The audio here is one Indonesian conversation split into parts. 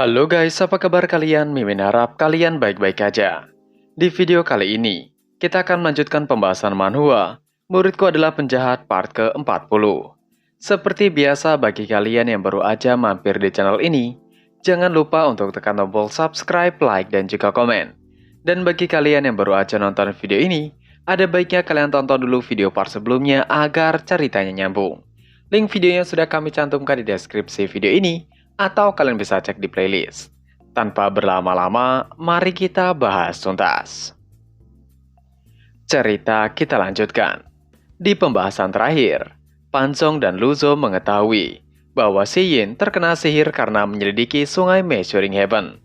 Halo guys, apa kabar kalian? Mimin harap kalian baik-baik aja. Di video kali ini, kita akan melanjutkan pembahasan manhwa. Muridku adalah penjahat part ke-40. Seperti biasa bagi kalian yang baru aja mampir di channel ini, jangan lupa untuk tekan tombol subscribe, like, dan juga komen. Dan bagi kalian yang baru aja nonton video ini, ada baiknya kalian tonton dulu video part sebelumnya agar ceritanya nyambung. Link videonya sudah kami cantumkan di deskripsi video ini, atau kalian bisa cek di playlist. Tanpa berlama-lama, mari kita bahas tuntas. Cerita kita lanjutkan. Di pembahasan terakhir, Panzong dan Luzo mengetahui bahwa Si Yin terkena sihir karena menyelidiki sungai Measuring Heaven.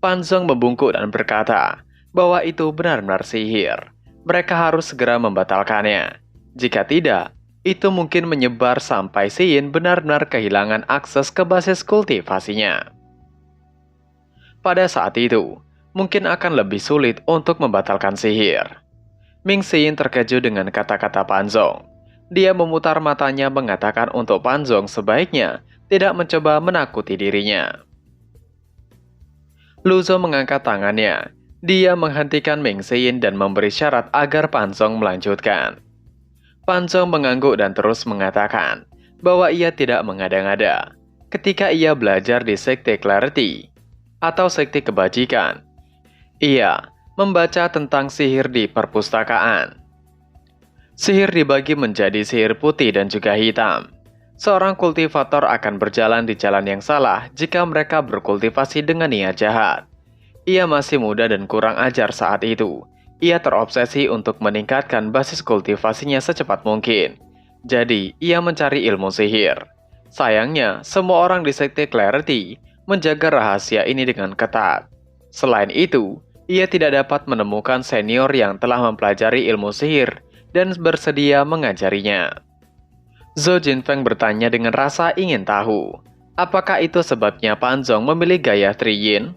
Panzong membungkuk dan berkata bahwa itu benar-benar sihir. Mereka harus segera membatalkannya. Jika tidak, itu mungkin menyebar sampai Si Yin benar-benar kehilangan akses ke basis kultivasinya. Pada saat itu, mungkin akan lebih sulit untuk membatalkan sihir. Ming Si Yin terkejut dengan kata-kata Panzong. Dia memutar matanya mengatakan untuk Panzong sebaiknya tidak mencoba menakuti dirinya. Luzo mengangkat tangannya. Dia menghentikan Ming Si Yin dan memberi syarat agar Panzong melanjutkan. Panzong mengangguk dan terus mengatakan bahwa ia tidak mengada-ngada. Ketika ia belajar di Sekte Clarity atau Sekte Kebajikan, ia membaca tentang sihir di perpustakaan. Sihir dibagi menjadi sihir putih dan juga hitam. Seorang kultivator akan berjalan di jalan yang salah jika mereka berkultivasi dengan niat jahat. Ia masih muda dan kurang ajar saat itu. Ia terobsesi untuk meningkatkan basis kultivasinya secepat mungkin. Jadi, ia mencari ilmu sihir. Sayangnya, semua orang di Sekte Clarity menjaga rahasia ini dengan ketat. Selain itu, ia tidak dapat menemukan senior yang telah mempelajari ilmu sihir dan bersedia mengajarinya. Zhou Jinfeng bertanya dengan rasa ingin tahu, apakah itu sebabnya Panzong memilih gaya Tri Yin?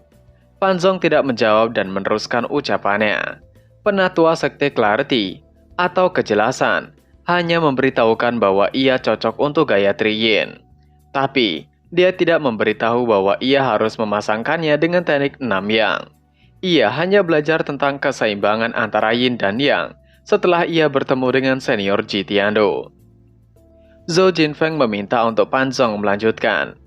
Panzong tidak menjawab dan meneruskan ucapannya. Penatua Sekte Clarity atau kejelasan hanya memberitahukan bahwa ia cocok untuk gaya Tri Yin. Tapi, dia tidak memberitahu bahwa ia harus memasangkannya dengan teknik 6 Yang. Ia hanya belajar tentang keseimbangan antara Yin dan Yang setelah ia bertemu dengan senior Ji Tiando. Zhou Jinfeng meminta untuk Panzong melanjutkan.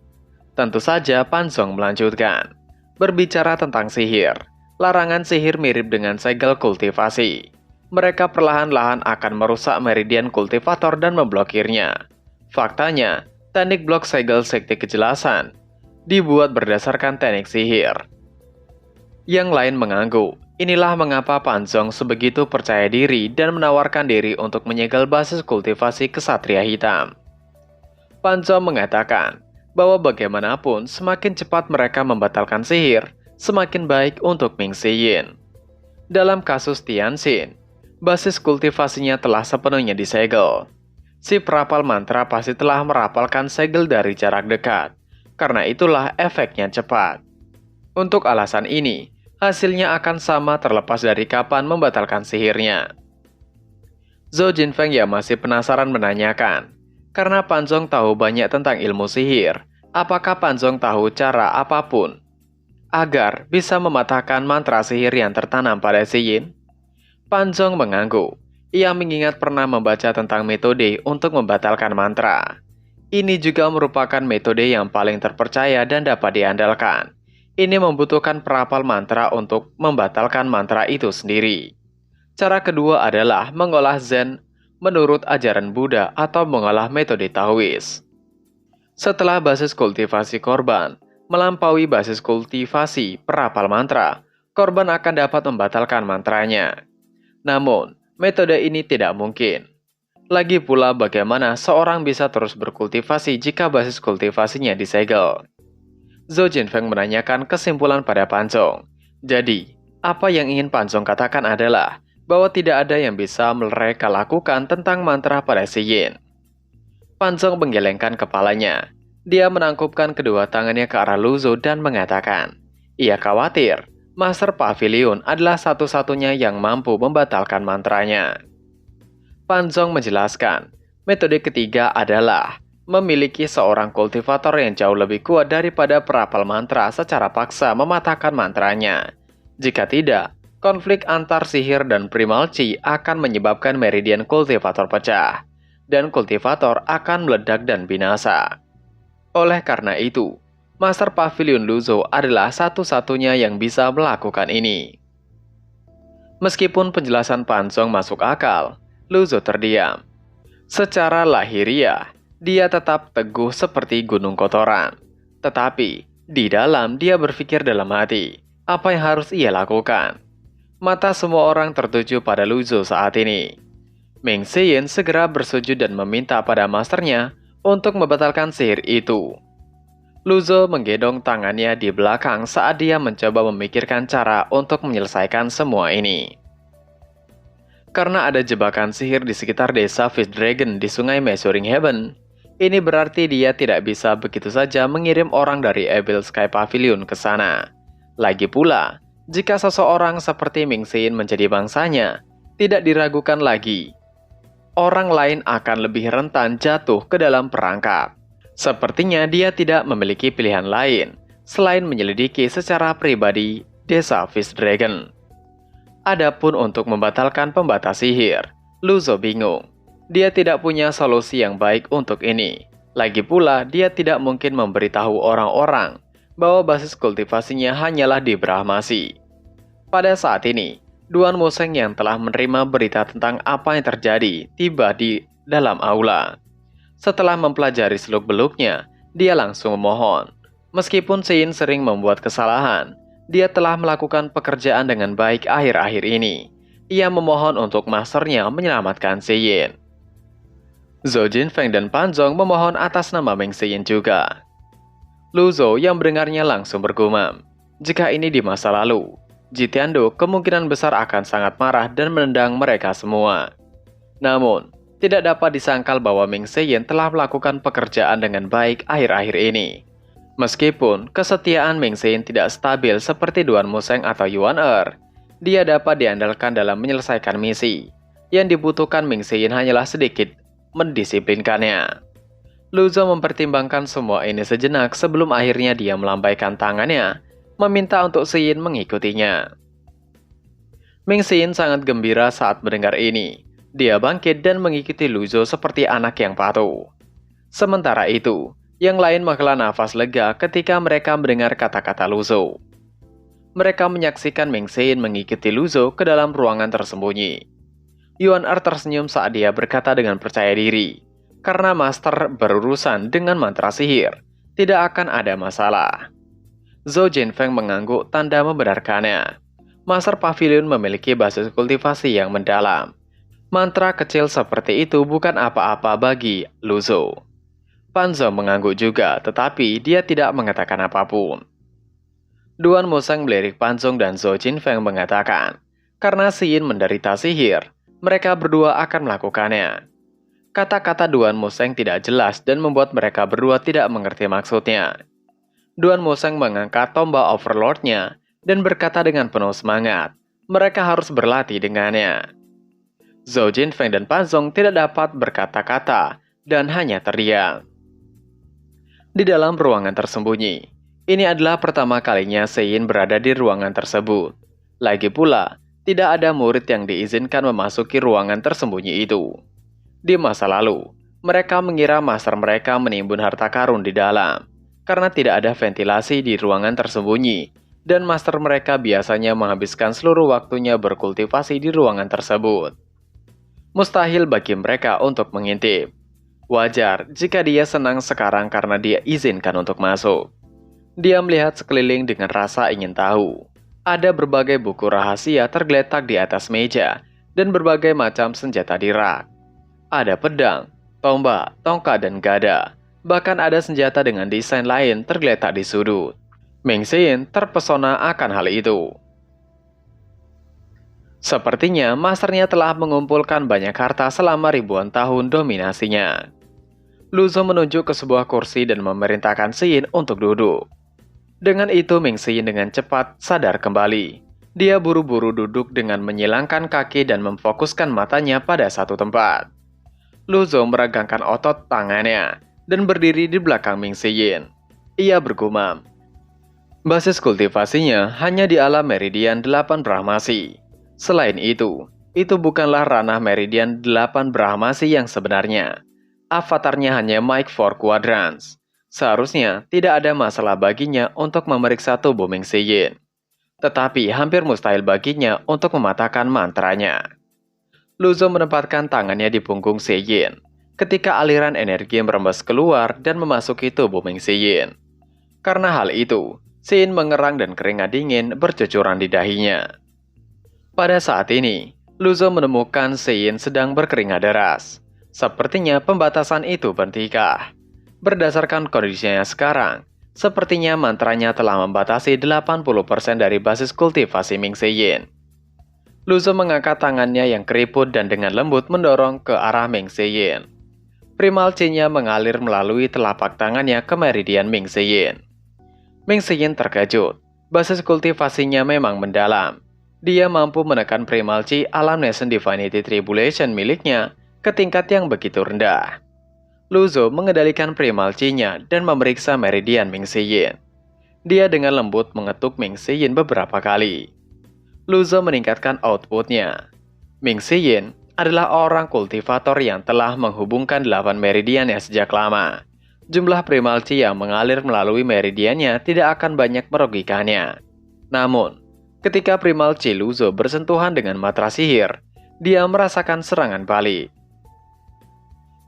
Tentu saja Panzong melanjutkan. Berbicara tentang sihir, larangan sihir mirip dengan segel kultivasi. Mereka perlahan-lahan akan merusak meridian kultivator dan memblokirnya. Faktanya, teknik blok segel Sekte Kejelasan dibuat berdasarkan teknik sihir. Yang lain mengangguk. Inilah mengapa Panzong sebegitu percaya diri dan menawarkan diri untuk menyegel basis kultivasi Kesatria Hitam. Panzong mengatakan bahwa bagaimanapun semakin cepat mereka membatalkan sihir, semakin baik untuk Ming Si Yin. Dalam kasus Tianxin, basis kultivasinya telah sepenuhnya disegel. Si perapal mantra pasti telah merapalkan segel dari jarak dekat, karena itulah efeknya cepat. Untuk alasan ini, hasilnya akan sama terlepas dari kapan membatalkan sihirnya. Zhou Jinfeng yang masih penasaran menanyakan, karena Panzong tahu banyak tentang ilmu sihir, apakah Panzong tahu cara apapun agar bisa mematahkan mantra sihir yang tertanam pada Si Yin? Panzong mengangguk. Ia mengingat pernah membaca tentang metode untuk membatalkan mantra. Ini juga merupakan metode yang paling terpercaya dan dapat diandalkan. Ini membutuhkan perapal mantra untuk membatalkan mantra itu sendiri. Cara kedua adalah mengolah Zen menurut ajaran Buddha atau mengolah metode Taois. Setelah basis kultivasi korban melampaui basis kultivasi perapal mantra, korban akan dapat membatalkan mantranya. Namun, metode ini tidak mungkin. Lagi pula bagaimana seorang bisa terus berkultivasi jika basis kultivasinya disegel? Zhou Jinfeng menanyakan kesimpulan pada Panzong. Jadi, apa yang ingin Panzong katakan adalah bahwa tidak ada yang bisa mereka lakukan tentang mantra pada Si Yin. Panzong menggelengkan kepalanya. Dia menangkupkan kedua tangannya ke arah Luzo dan mengatakan, ia khawatir Master Pavilion adalah satu-satunya yang mampu membatalkan mantranya. Panzong menjelaskan, metode ketiga adalah memiliki seorang kultivator yang jauh lebih kuat daripada perapal mantra secara paksa mematahkan mantranya. Jika tidak, konflik antar sihir dan primal chi akan menyebabkan meridian kultivator pecah, dan kultivator akan meledak dan binasa. Oleh karena itu, Master Pavilion Luzo adalah satu-satunya yang bisa melakukan ini. Meskipun penjelasan Pansong masuk akal, Luzo terdiam. Secara lahiriah, dia tetap teguh seperti gunung kotoran. Tetapi, di dalam dia berpikir dalam hati, apa yang harus ia lakukan? Mata semua orang tertuju pada Luzo saat ini. Meng Xian segera bersujud dan meminta pada masternya untuk membatalkan sihir itu. Luzo menggendong tangannya di belakang saat dia mencoba memikirkan cara untuk menyelesaikan semua ini. Karena ada jebakan sihir di sekitar desa Fish Dragon di sungai Measuring Heaven, ini berarti dia tidak bisa begitu saja mengirim orang dari Evil Sky Pavilion ke sana. Lagi pula, jika seseorang seperti Meng Xian menjadi bangsanya, tidak diragukan lagi. Orang lain akan lebih rentan jatuh ke dalam perangkap. Sepertinya dia tidak memiliki pilihan lain selain menyelidiki secara pribadi desa Fish Dragon. Adapun untuk membatalkan pembatas sihir, Luzo bingung. Dia tidak punya solusi yang baik untuk ini. Lagi pula, dia tidak mungkin memberitahu orang-orang bahwa basis kultivasinya hanyalah di Brahmasi. Pada saat ini, Duan Museng yang telah menerima berita tentang apa yang terjadi tiba di dalam aula. Setelah mempelajari seluk-beluknya, dia langsung memohon. Meskipun Sein sering membuat kesalahan, dia telah melakukan pekerjaan dengan baik akhir-akhir ini. Ia memohon untuk masternya menyelamatkan Sein. Zhou Jinfeng dan Panzong memohon atas nama Meng Xian juga. Luzo yang mendengarnya langsung bergumam. Jika ini di masa lalu, Jitiando kemungkinan besar akan sangat marah dan menendang mereka semua. Namun, tidak dapat disangkal bahwa Meng Xian telah melakukan pekerjaan dengan baik akhir-akhir ini. Meskipun kesetiaan Meng Xian tidak stabil seperti Duan Museng atau Yuan Er, dia dapat diandalkan dalam menyelesaikan misi. Yang dibutuhkan Meng Xian hanyalah sedikit mendisiplinkannya. Luzo mempertimbangkan semua ini sejenak sebelum akhirnya dia melambaikan tangannya, meminta untuk Xian mengikutinya. Meng Xian sangat gembira saat mendengar ini. Dia bangkit dan mengikuti Luzo seperti anak yang patuh. Sementara itu, yang lain menghela nafas lega ketika mereka mendengar kata-kata Luzo. Mereka menyaksikan Meng Xian mengikuti Luzo ke dalam ruangan tersembunyi. Yuan Er tersenyum saat dia berkata dengan percaya diri, karena master berurusan dengan mantra sihir, tidak akan ada masalah. Zhou Jinfeng mengangguk tanda membenarkannya. Master Pavilion memiliki basis kultivasi yang mendalam. Mantra kecil seperti itu bukan apa-apa bagi Luzo. Panzong mengangguk juga, tetapi dia tidak mengatakan apapun. Duan Museng melirik Panzong dan Zhou Jinfeng mengatakan, karena Xian menderita sihir, mereka berdua akan melakukannya. Kata-kata Duan Museng tidak jelas dan membuat mereka berdua tidak mengerti maksudnya. Duan Museng mengangkat tombak Overlord-nya dan berkata dengan penuh semangat, mereka harus berlatih dengannya. Zhou Jinfeng dan Panzong tidak dapat berkata-kata dan hanya terdiam. Di dalam ruangan tersembunyi, ini adalah pertama kalinya Xian berada di ruangan tersebut. Lagi pula, tidak ada murid yang diizinkan memasuki ruangan tersembunyi itu. Di masa lalu, mereka mengira master mereka menimbun harta karun di dalam, karena tidak ada ventilasi di ruangan tersembunyi, dan master mereka biasanya menghabiskan seluruh waktunya berkultivasi di ruangan tersebut. Mustahil bagi mereka untuk mengintip. Wajar jika dia senang sekarang karena dia izinkan untuk masuk. Dia melihat sekeliling dengan rasa ingin tahu. Ada berbagai buku rahasia tergeletak di atas meja dan berbagai macam senjata di rak. Ada pedang, tombak, tongkat, dan gada. Bahkan ada senjata dengan desain lain tergeletak di sudut. Meng Xian terpesona akan hal itu. Sepertinya masternya telah mengumpulkan banyak harta selama ribuan tahun dominasinya. Luzo menunjuk ke sebuah kursi dan memerintahkan Xian untuk duduk. Dengan itu Meng Xian dengan cepat sadar kembali. Dia buru-buru duduk dengan menyilangkan kaki dan memfokuskan matanya pada satu tempat. Luzo meregangkan otot tangannya dan berdiri di belakang Ming Seyin. Ia bergumam. Basis kultivasinya hanya di alam meridian 8 Brahmasi. Selain itu bukanlah ranah meridian 8 Brahmasi yang sebenarnya. Avatarnya hanya Mike 4 Quadrants. Seharusnya tidak ada masalah baginya untuk memeriksa tubuh Ming Seyin. Tetapi hampir mustahil baginya untuk mematahkan mantranya. Luzo menempatkan tangannya di punggung Seyin ketika aliran energi merembes keluar dan memasuki tubuh Ming Seyin. Karena hal itu, Seyin mengerang dan keringat dingin bercucuran di dahinya. Pada saat ini, Luzo menemukan Seyin sedang berkeringat deras. Sepertinya pembatasan itu berhentikan. Berdasarkan kondisinya sekarang, sepertinya mantranya telah membatasi 80% dari basis kultivasi Ming Seyin. Luzo mengangkat tangannya yang keriput dan dengan lembut mendorong ke arah Ming Seyin. Primal Chi-nya mengalir melalui telapak tangannya ke meridian Ming Seyin. Ming Seyin terkejut. Basis kultivasinya memang mendalam. Dia mampu menekan Primal Chi alam Nation Divinity Tribulation miliknya ke tingkat yang begitu rendah. Luzo mengendalikan Primal Chi-nya dan memeriksa meridian Ming Seyin. Dia dengan lembut mengetuk Ming Seyin beberapa kali. Luzo meningkatkan outputnya. Ming Seyin adalah orang kultivator yang telah menghubungkan 8 meridiannya sejak lama. Jumlah Primal Chi yang mengalir melalui meridiannya tidak akan banyak merugikannya. Namun, ketika Primal Chi Luzo bersentuhan dengan matra sihir, dia merasakan serangan balik.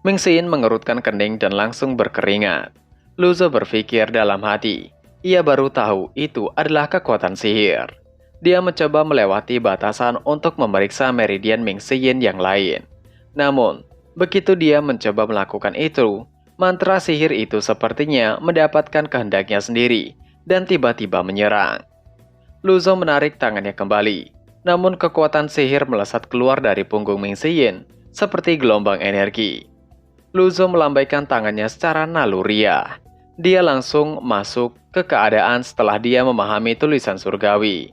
Ming Seyin mengerutkan kening dan langsung berkeringat. Luzo berpikir dalam hati, ia baru tahu itu adalah kekuatan sihir. Dia mencoba melewati batasan untuk memeriksa meridian Ming Seyin yang lain. Namun, begitu dia mencoba melakukan itu, mantra sihir itu sepertinya mendapatkan kehendaknya sendiri dan tiba-tiba menyerang. Luzo menarik tangannya kembali, namun kekuatan sihir melesat keluar dari punggung Ming Seyin seperti gelombang energi. Luzo melambaikan tangannya secara naluriah. Dia langsung masuk ke keadaan setelah dia memahami tulisan surgawi.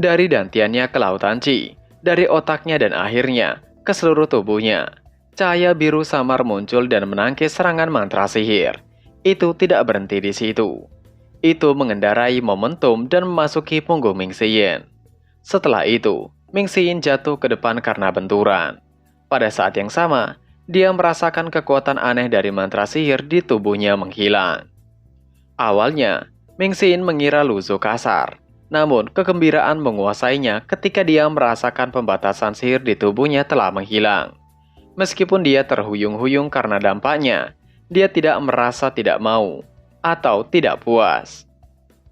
Dari dantiannya ke lautan Chi, dari otaknya dan akhirnya ke seluruh tubuhnya, cahaya biru samar muncul dan menangkis serangan mantra sihir. Itu tidak berhenti di situ. Itu mengendarai momentum dan memasuki punggung Ming Seyin. Setelah itu, Ming Seyin jatuh ke depan karena benturan. Pada saat yang sama, dia merasakan kekuatan aneh dari mantra sihir di tubuhnya menghilang. Awalnya, Ming Seyin mengira Luzo kasar. Namun, kegembiraan menguasainya ketika dia merasakan pembatasan sihir di tubuhnya telah menghilang. Meskipun dia terhuyung-huyung karena dampaknya, dia tidak merasa tidak mau atau tidak puas.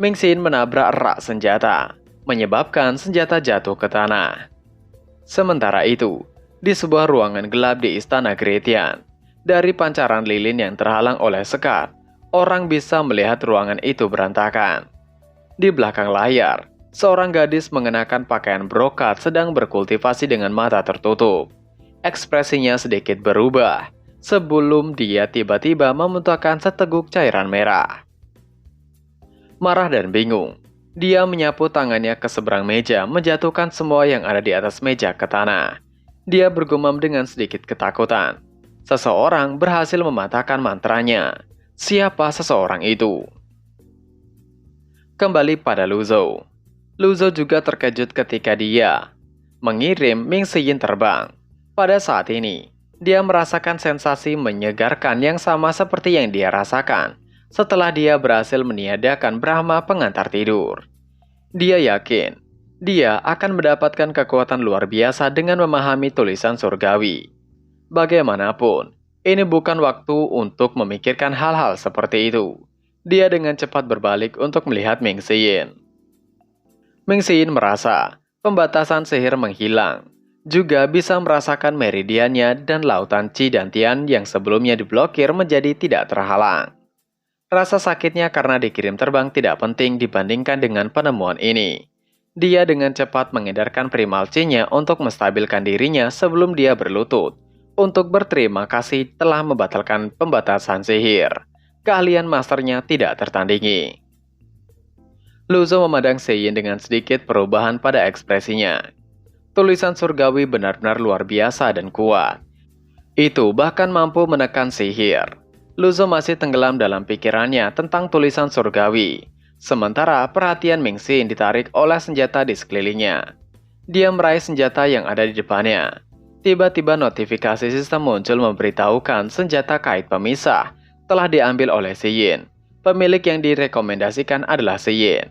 Ming Seyin menabrak rak senjata, menyebabkan senjata jatuh ke tanah. Sementara itu, di sebuah ruangan gelap di Istana Gretian, dari pancaran lilin yang terhalang oleh sekat, orang bisa melihat ruangan itu berantakan. Di belakang layar, seorang gadis mengenakan pakaian brokat sedang berkultivasi dengan mata tertutup. Ekspresinya sedikit berubah sebelum dia tiba-tiba memuntahkan seteguk cairan merah. Marah dan bingung, dia menyapu tangannya ke seberang meja, menjatuhkan semua yang ada di atas meja ke tanah. Dia bergumam dengan sedikit ketakutan. Seseorang berhasil mematahkan mantranya. Siapa seseorang itu? Kembali pada Luzo. Luzo juga terkejut ketika dia mengirim Ming Seyin terbang. Pada saat ini, dia merasakan sensasi menyegarkan yang sama seperti yang dia rasakan setelah dia berhasil meniadakan Brahma pengantar tidur. Dia yakin dia akan mendapatkan kekuatan luar biasa dengan memahami tulisan surgawi. Bagaimanapun, ini bukan waktu untuk memikirkan hal-hal seperti itu. Dia dengan cepat berbalik untuk melihat Ming Seyin. Ming Seyin merasa pembatasan sihir menghilang, juga bisa merasakan meridiannya dan lautan Chi dan Tian yang sebelumnya diblokir menjadi tidak terhalang. Rasa sakitnya karena dikirim terbang tidak penting dibandingkan dengan penemuan ini. Dia dengan cepat mengedarkan Primal Chi-nya untuk menstabilkan dirinya sebelum dia berlutut untuk berterima kasih telah membatalkan pembatasan sihir. Keahlian masternya tidak tertandingi. Luzo memandang Seyin dengan sedikit perubahan pada ekspresinya. Tulisan surgawi benar-benar luar biasa dan kuat. Itu bahkan mampu menekan sihir. Luzo masih tenggelam dalam pikirannya tentang tulisan surgawi. Sementara perhatian Ming Xin ditarik oleh senjata di sekelilingnya. Dia meraih senjata yang ada di depannya. Tiba-tiba notifikasi sistem muncul memberitahukan senjata kait pemisah telah diambil oleh Si Yin. Pemilik yang direkomendasikan adalah Si Yin.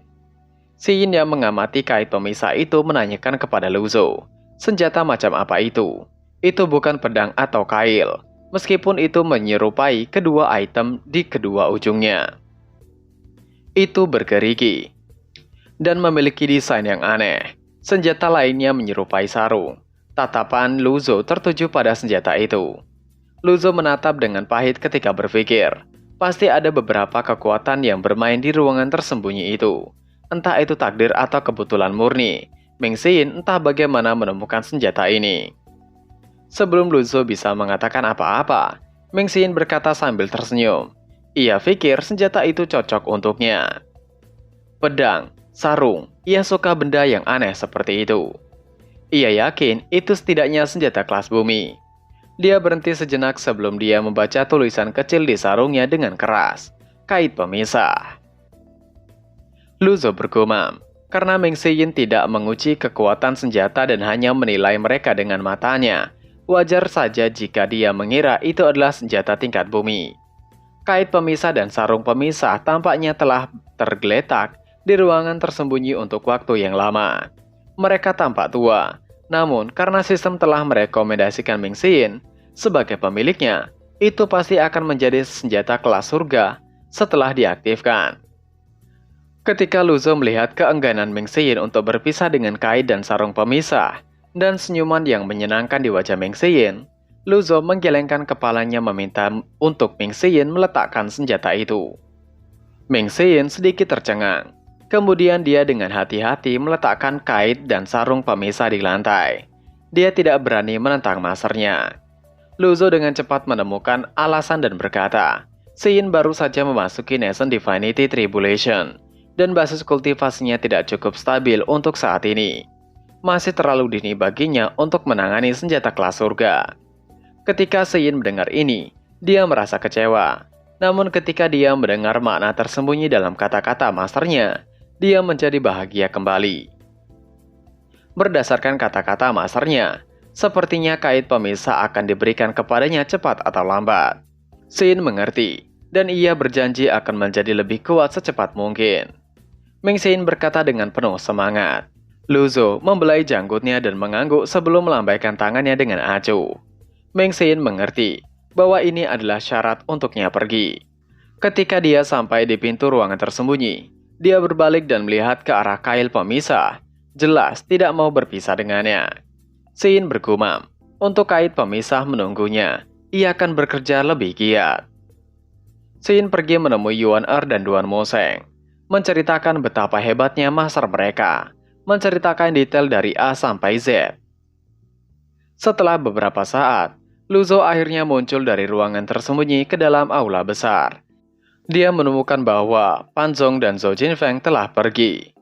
Si Yin yang mengamati kait pemisah itu menanyakan kepada Luzo, senjata macam apa itu? Itu bukan pedang atau kail, meskipun itu menyerupai kedua item di kedua ujungnya. Itu bergerigi dan memiliki desain yang aneh. Senjata lainnya menyerupai sarung. Tatapan Luzo tertuju pada senjata itu. Luzo menatap dengan pahit ketika berpikir, pasti ada beberapa kekuatan yang bermain di ruangan tersembunyi itu. Entah itu takdir atau kebetulan murni. Ming Xin entah bagaimana menemukan senjata ini. Sebelum Luzo bisa mengatakan apa-apa, Ming Xin berkata sambil tersenyum. Ia pikir senjata itu cocok untuknya. Pedang, sarung, ia suka benda yang aneh seperti itu. Ia yakin itu setidaknya senjata kelas bumi. Dia berhenti sejenak sebelum dia membaca tulisan kecil di sarungnya dengan keras. Kait pemisah. Luzo bergumam, karena Ming Xin tidak menguji kekuatan senjata dan hanya menilai mereka dengan matanya. Wajar saja jika dia mengira itu adalah senjata tingkat bumi. Kait pemisah dan sarung pemisah tampaknya telah tergeletak di ruangan tersembunyi untuk waktu yang lama. Mereka tampak tua, namun karena sistem telah merekomendasikan Ming Xin sebagai pemiliknya, itu pasti akan menjadi senjata kelas surga setelah diaktifkan. Ketika Luzo melihat keengganan Ming Xin untuk berpisah dengan kait dan sarung pemisah, dan senyuman yang menyenangkan di wajah Ming Xin, Luzo menggelengkan kepalanya meminta untuk Ming Xin meletakkan senjata itu. Ming Xin sedikit tercengang. Kemudian dia dengan hati-hati meletakkan kait dan sarung pemisah di lantai. Dia tidak berani menentang masternya. Luzo dengan cepat menemukan alasan dan berkata, Xin baru saja memasuki Nation Divinity Tribulation, dan basis kultivasinya tidak cukup stabil untuk saat ini. Masih terlalu dini baginya untuk menangani senjata kelas surga. Ketika Xin mendengar ini, dia merasa kecewa. Namun ketika dia mendengar makna tersembunyi dalam kata-kata masternya, dia menjadi bahagia kembali. Berdasarkan kata-kata masternya, sepertinya kait pemisah akan diberikan kepadanya cepat atau lambat. Xin mengerti, dan ia berjanji akan menjadi lebih kuat secepat mungkin. Ming Xin berkata dengan penuh semangat. Luzo membelai janggutnya dan mengangguk sebelum melambaikan tangannya dengan acuh. Ming Xin mengerti bahwa ini adalah syarat untuknya pergi. Ketika dia sampai di pintu ruangan tersembunyi, dia berbalik dan melihat ke arah kail pemisah. Jelas tidak mau berpisah dengannya. Xin bergumam, untuk kait pemisah menunggunya, ia akan bekerja lebih giat. Xin pergi menemui Yuan Er dan Duan Moseng, menceritakan betapa hebatnya master mereka, menceritakan detail dari A sampai Z. Setelah beberapa saat, Luzo akhirnya muncul dari ruangan tersembunyi ke dalam aula besar. Dia menemukan bahwa Pan Zong dan Zhou Jinfeng telah pergi.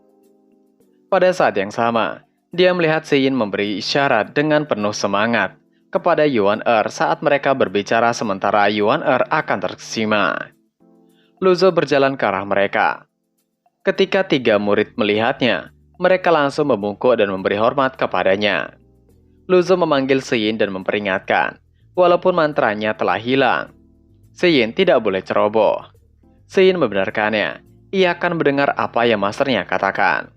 Pada saat yang sama, dia melihat Xin memberi isyarat dengan penuh semangat kepada Yuan Er saat mereka berbicara sementara Yuan Er akan tersima. Luzo berjalan ke arah mereka. Ketika tiga murid melihatnya, mereka langsung membungkuk dan memberi hormat kepadanya. Luzo memanggil Xin dan memperingatkan, walaupun mantranya telah hilang, Xin tidak boleh ceroboh. Xin membenarkannya, ia akan mendengar apa yang masternya katakan.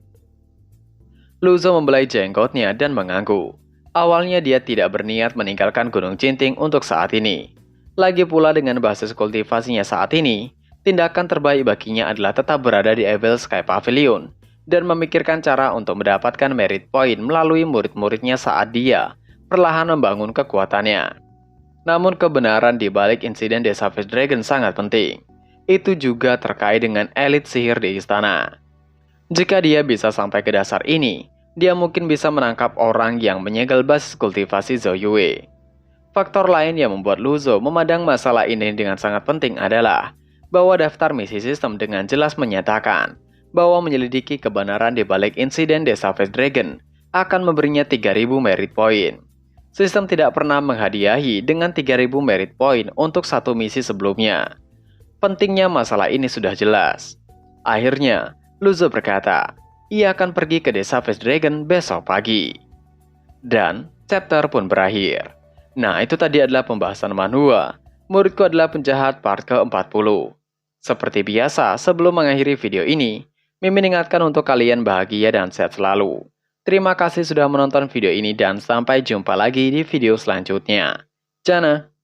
Luzo membelai jenggotnya dan mengangguk. Awalnya dia tidak berniat meninggalkan Gunung Jinting untuk saat ini. Lagi pula dengan basis kultivasinya saat ini, tindakan terbaik baginya adalah tetap berada di Evil Sky Pavilion dan memikirkan cara untuk mendapatkan merit point melalui murid-muridnya saat dia perlahan membangun kekuatannya. Namun kebenaran di balik insiden The Savage Dragon sangat penting. Itu juga terkait dengan elit sihir di istana. Jika dia bisa sampai ke dasar ini, dia mungkin bisa menangkap orang yang menyegel basis kultivasi Zhou Yue. Faktor lain yang membuat Luzo memandang masalah ini dengan sangat penting adalah bahwa daftar misi sistem dengan jelas menyatakan bahwa menyelidiki kebenaran di balik insiden The Savage Dragon akan memberinya 3.000 merit point. Sistem tidak pernah menghadiahi dengan 3.000 merit point untuk satu misi sebelumnya. Pentingnya masalah ini sudah jelas. Akhirnya, Luzo berkata, ia akan pergi ke desa Face Dragon besok pagi. Dan chapter pun berakhir. Nah, itu tadi adalah pembahasan manhwa. Muridku adalah penjahat part ke-40. Seperti biasa, sebelum mengakhiri video ini, Mimin ingatkan untuk kalian bahagia dan sehat selalu. Terima kasih sudah menonton video ini dan sampai jumpa lagi di video selanjutnya. Jana!